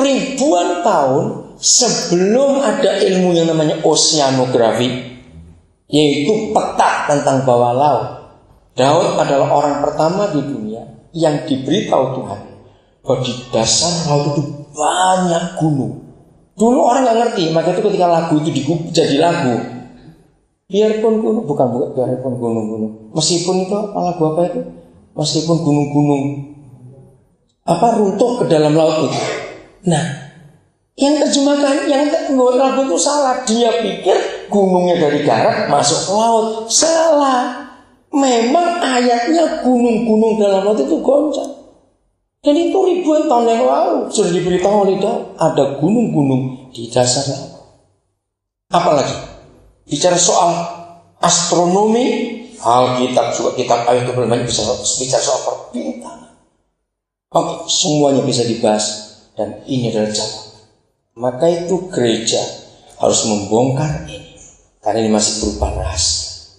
ribuan tahun sebelum ada ilmu yang namanya oceanografi, yaitu peta tentang bawah laut, Daud adalah orang pertama di dunia yang diberitahu Tuhan bahwa di dasar laut itu banyak gunung. Dulu orang nggak ngerti, maka itu ketika lagu itu jadi lagu, biarpun gunung, biarpun gunung-gunung, meskipun itu lagu apa itu, meskipun gunung-gunung runtuh ke dalam laut itu. Nah, yang terjemahkan, yang membuat lagu itu salah. Dia pikir gunungnya dari darat masuk ke laut. Salah. Memang ayatnya gunung-gunung dalam laut itu goncang. Dan itu ribuan tahun yang lalu sudah diberitahu oleh Daud, ada gunung-gunung di dasar laut. Apalagi bicara soal astronomi, Alkitab juga kitab ayat 28 bisa bicara soal perbintangan. Oke, semuanya bisa dibahas dan ini adalah jawaban. Maka itu gereja harus membongkar ini karena ini masih berupa rahasia.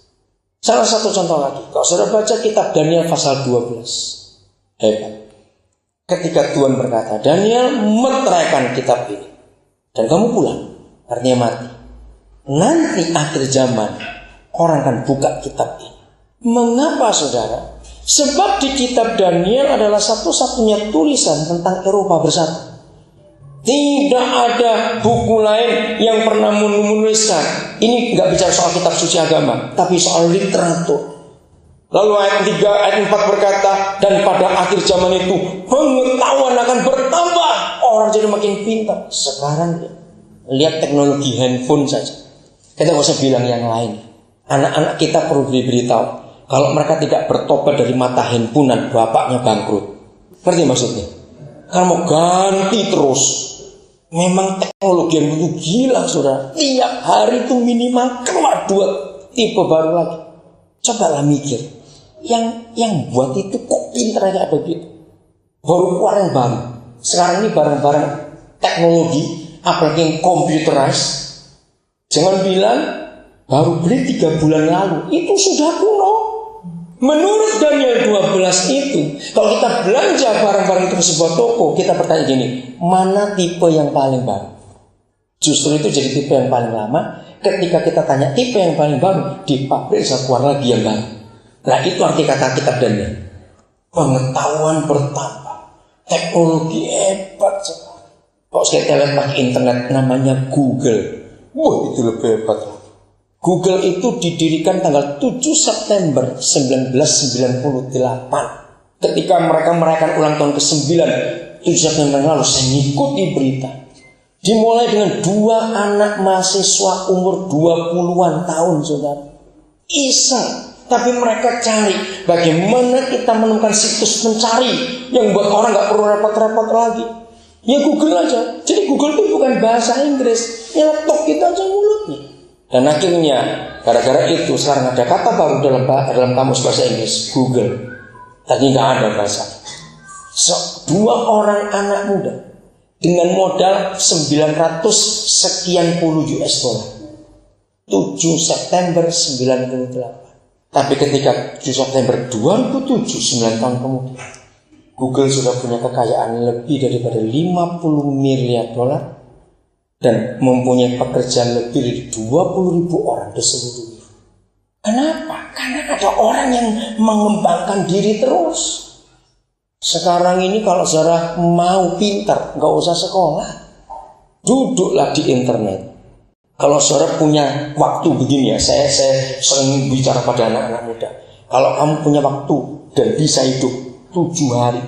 Salah satu contoh lagi, kalau saudara baca kitab Daniel pasal 12, hebat. Ketika Tuhan berkata, Daniel meteraikan kitab ini dan kamu pulang, artinya mati. Nanti akhir zaman orang akan buka kitab ini. Mengapa saudara? Sebab di kitab Daniel adalah satu-satunya tulisan tentang Eropa bersatu. Tidak ada buku lain yang pernah menuliskan. Ini nggak bicara soal kitab suci agama, tapi soal literatur. Lalu ayat 3, ayat 4 berkata, dan pada akhir zaman itu pengetahuan akan bertambah, orang jadi makin pintar. Sekarang lihat teknologi handphone saja. Kita nggak usah bilang yang lain. Anak-anak kita perlu diberitahu, kalau mereka tidak bertobat dari mata handphonean, bapaknya bangkrut. Ngerti maksudnya? Karena mau ganti terus. Memang teknologi yang begitu gila, saudara. Tiap hari itu minimal keluar 2 tipe baru lagi. Cobalah mikir. Yang buat itu kok pintar aja begitu. Baru keluar yang baru. Sekarang ini barang-barang teknologi, apalagi yang computerized. Jangan bilang baru beli 3 bulan lalu, itu sudah kuno. Menurut Daniel 12 itu, kalau kita belanja barang-barang itu ke sebuah toko, kita bertanya gini, mana tipe yang paling baru? Justru itu jadi tipe yang paling lama. Ketika kita tanya tipe yang paling baru, di pabrik bisa keluar lagi yang baru. Nah, itu arti kata kitab Daniel. Pengetahuan bertambah, teknologi hebat sekali. Kalau kita lihat pakai internet namanya Google, wah itu lebih hebat. Google itu didirikan tanggal 7 September 1998. Ketika mereka merayakan ulang tahun ke-9, 7 September lalu, saya ngikuti berita. Dimulai dengan 2 anak mahasiswa umur 20-an tahun, saudara. Iseng. Tapi mereka cari bagaimana kita menemukan situs pencari yang buat orang gak perlu repot-repot lagi. Ya Google aja. Jadi Google itu bukan bahasa Inggris. Nyetok kita aja mulutnya. Dan akhirnya gara-gara itu sekarang ada kata baru dalam kamus bahasa Inggris, Google. Tadi gak ada bahasa. 2 orang anak muda dengan modal 900 sekian puluh US dollar. 7 September 98. Tapi ketika 7 September 2007, 9 tahun kemudian, Google sudah punya kekayaan lebih daripada 50 miliar dolar dan mempunyai pekerjaan lebih dari 20.000 orang di seluruh dunia. Kenapa? Karena ada orang yang mengembangkan diri terus. Sekarang ini kalau saudara mau pintar, gak usah sekolah, duduklah di internet. Kalau saudara punya waktu begini ya, saya sering bicara pada anak-anak muda. Kalau kamu punya waktu dan bisa hidup 7 hari,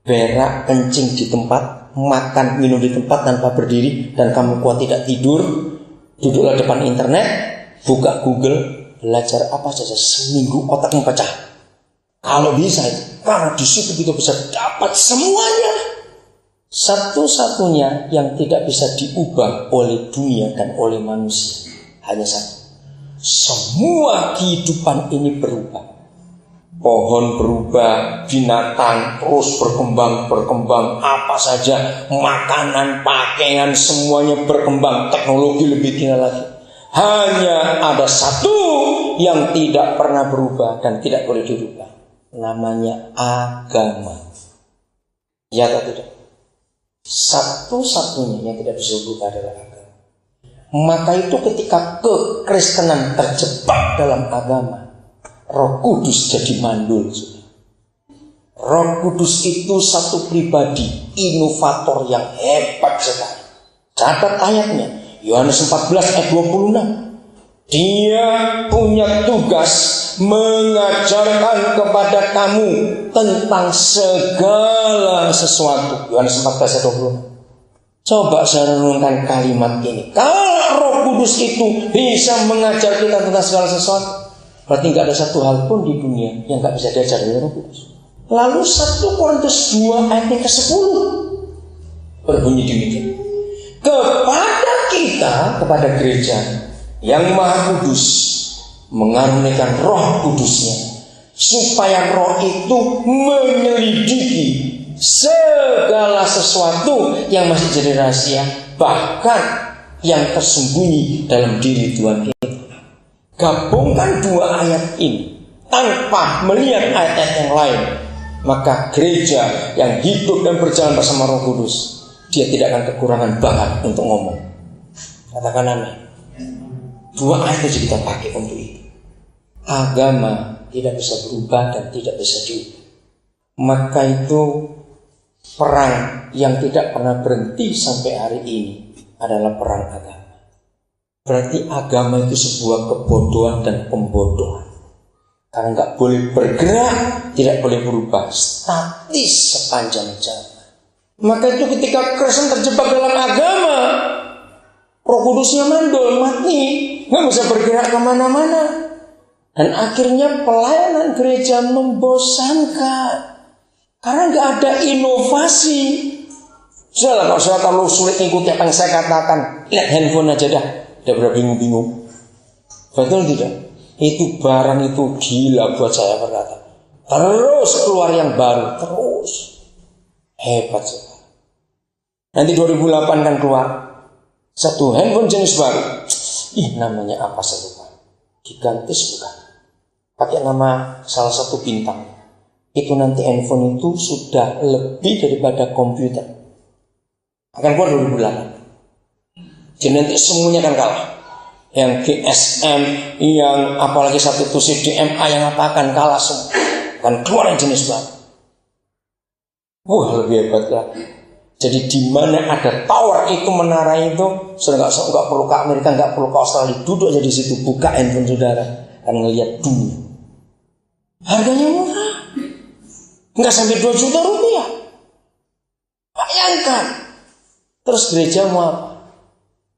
berak, kencing di tempat, makan, minum di tempat tanpa berdiri, dan kamu kuat tidak tidur, duduklah depan internet, buka Google, belajar apa saja, seminggu otakmu pecah. Kalau bisa itu, karena di situ kita bisa dapat semuanya. Satu-satunya yang tidak bisa diubah oleh dunia dan oleh manusia hanya satu. Semua kehidupan ini berubah. Pohon berubah, binatang terus berkembang, apa saja, makanan, pakaian, semuanya berkembang, teknologi lebih tinggi lagi. Hanya ada satu yang tidak pernah berubah dan tidak boleh dirubah. Namanya agama. Ya atau tidak? Satu-satunya yang tidak bisa berubah adalah agama. Maka itu ketika kekristenan terjebak dalam agama, Roh Kudus jadi mandul. Roh Kudus itu satu pribadi, inovator yang hebat sekali. Catat ayatnya, Yohanes 14 ayat 26. Dia punya tugas mengajarkan kepada kamu tentang segala sesuatu. Yohanes 14 ayat 26. Coba saya renungkan kalimat ini. Kalau Roh Kudus itu bisa mengajar kita tentang segala sesuatu, berarti nggak ada satu hal pun di dunia yang nggak bisa diajar oleh Roh Kudus. Lalu 1 Korintus 2 ayat yang ke-10 berbunyi demikian. Kepada kita, kepada gereja yang Maha Kudus, mengaruniakan Roh Kudusnya, supaya Roh itu menyelidiki segala sesuatu yang masih jadi rahasia, bahkan yang tersembunyi dalam diri Tuhan kita. Gabungkan dua ayat ini tanpa melihat ayat-ayat yang lain, maka gereja yang hidup dan berjalan bersama Roh Kudus, dia tidak akan kekurangan bahan untuk ngomong. Katakan amin. Dua ayat itu kita pakai untuk itu. Agama tidak bisa berubah dan tidak bisa diubah. Maka itu perang yang tidak pernah berhenti sampai hari ini adalah perang agama. Berarti agama itu sebuah kebodohan dan pembodohan. Karena nggak boleh bergerak, tidak boleh berubah, statis sepanjang zaman. Maka itu ketika Kristen terjebak dalam agama, Roh Kudusnya mandul, mati, nggak bisa bergerak kemana-mana, dan akhirnya pelayanan gereja membosankan karena nggak ada inovasi. Sudahlah, kalau saya terlalu sulit ikuti apa yang saya katakan, lihat handphone aja dah, udah berapa bingung-bingung. Betul tidak? Itu barang itu gila buat saya berkata. Terus keluar yang baru, terus hebat sekali. Nanti 2008 kan keluar satu handphone jenis baru. Namanya apa saya lupa. Gigantis bukan? Pakai nama salah satu bintang. Itu nanti handphone itu sudah lebih daripada komputer. Akan keluar 2008. Jadi nanti semuanya akan kalah. Yang GSM, yang apalagi satu itu CDMA, yang apa akan kalah semua. Akan keluar yang jenis baru. Wah, lebih hebat lagi. Jadi di mana ada tower itu, menara itu, sudah nggak perlu ke Amerika, nggak perlu ke Australia, duduk aja di situ, buka handphone saudara, akan ngelihat dunia. Harganya murah, nggak sampai 2 juta rupiah. Bayangkan. Terus gereja mau apa?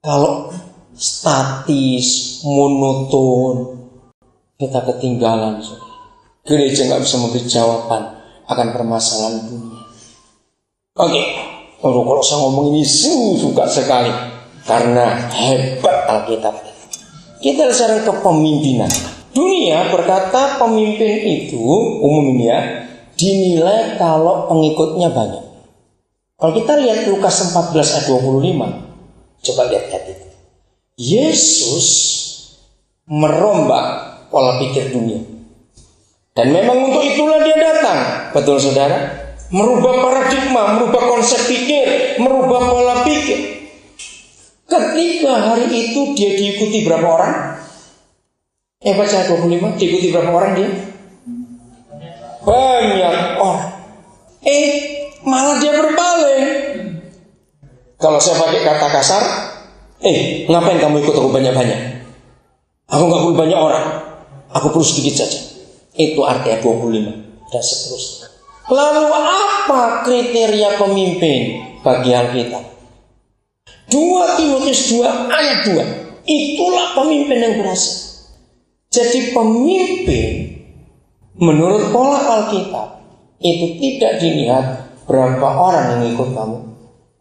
Kalau statis, monoton, kita ketinggalan. Gereja nggak bisa memberi jawaban akan permasalahan dunia. Oke. Kalau saya ngomong ini suka sekali karena hebat Alkitab. Kita sekarang ke pemimpinan. Dunia berkata pemimpin itu umumnya dinilai kalau pengikutnya banyak. Kalau kita lihat Lukas 14 ayat 25, coba lihat ayat itu. Yesus merombak pola pikir dunia. Dan memang untuk itulah dia datang. Betul saudara? Merubah paradigma, merubah konsep pikir, merubah pola pikir. Ketika hari itu dia diikuti berapa orang? Baca 25, diikuti berapa orang dia? Banyak orang. Malah dia berbalik. Kalau saya pakai kata kasar, ngapain kamu ikut aku banyak-banyak? Aku gak perlu banyak orang, aku perlu sedikit saja. Itu arti 25 dan seterusnya. Lalu apa kriteria pemimpin bagi Alkitab? 2 Timotius 2 ayat 2. Itulah pemimpin yang berhasil. Jadi pemimpin menurut pola Alkitab itu tidak dilihat berapa orang yang ikut kamu,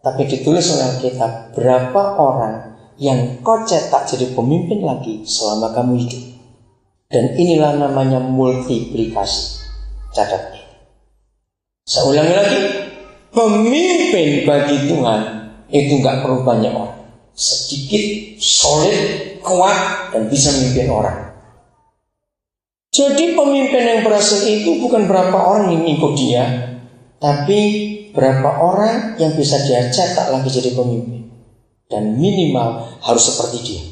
tapi ditulis oleh Alkitab berapa orang yang kau cetak jadi pemimpin lagi selama kamu hidup. Dan inilah namanya multiplikasi. Catat. Saya ulangi lagi, pemimpin bagi Tuhan itu nggak perlu banyak orang, sedikit, solid, kuat, dan bisa memimpin orang. Jadi pemimpin yang berhasil itu bukan berapa orang yang ikut dia, tapi berapa orang yang bisa dia cetak lagi jadi pemimpin. Dan minimal harus seperti dia.